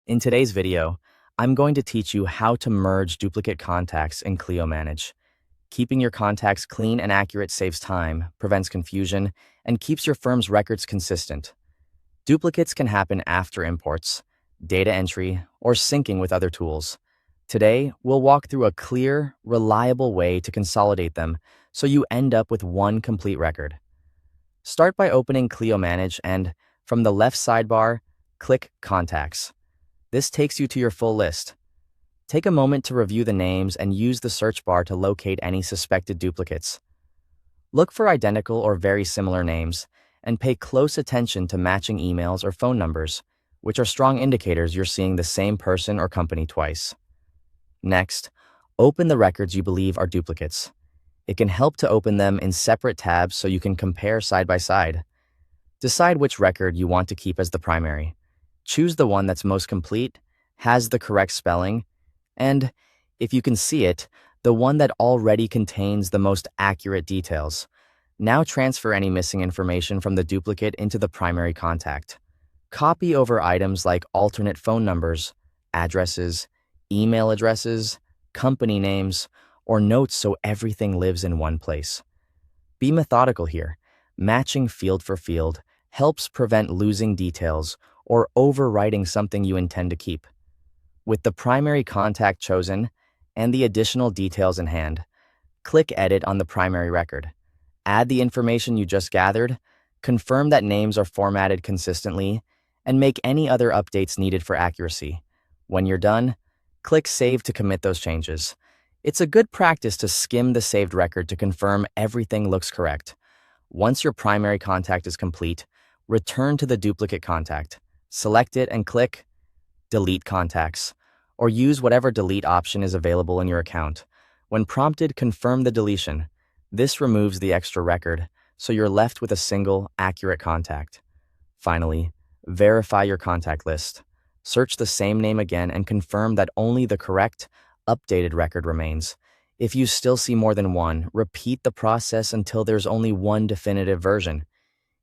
In today's video, I'm going to teach you how to merge duplicate contacts in Clio Manage. Keeping your contacts clean and accurate saves time, prevents confusion, and keeps your firm's records consistent. Duplicates can happen after imports, data entry, or syncing with other tools. Today, we'll walk through a clear, reliable way to consolidate them so you end up with one complete record. Start by opening Clio Manage and, from the left sidebar, click Contacts. This takes you to your full list. Take a moment to review the names and use the search bar to locate any suspected duplicates. Look for identical or very similar names, and pay close attention to matching emails or phone numbers, which are strong indicators you're seeing the same person or company twice. Next, open the records you believe are duplicates. It can help to open them in separate tabs so you can compare side by side. Decide which record you want to keep as the primary. Choose the one that's most complete, has the correct spelling, and, if you can see it, the one that already contains the most accurate details. Now transfer any missing information from the duplicate into the primary contact. Copy over items like alternate phone numbers, addresses, email addresses, company names, or notes so everything lives in one place. Be methodical here. Matching field for field helps prevent losing details or overwriting something you intend to keep. With the primary contact chosen and the additional details in hand, click Edit on the primary record. Add the information you just gathered, confirm that names are formatted consistently, and make any other updates needed for accuracy. When you're done, click Save to commit those changes. It's a good practice to skim the saved record to confirm everything looks correct. Once your primary contact is complete, return to the duplicate contact. Select it and click Delete Contacts, or use whatever delete option is available in your account. When prompted, confirm the deletion. This removes the extra record, so you're left with a single, accurate contact. Finally, verify your contact list. Search the same name again and confirm that only the correct, updated record remains. If you still see more than one, repeat the process until there's only one definitive version.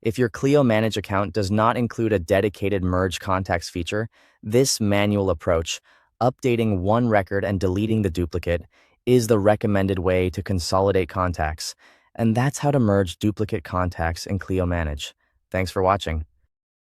If your Clio Manage account does not include a dedicated Merge Contacts feature, this manual approach, updating one record and deleting the duplicate, is the recommended way to consolidate contacts. And that's how to merge duplicate contacts in Clio Manage. Thanks for watching.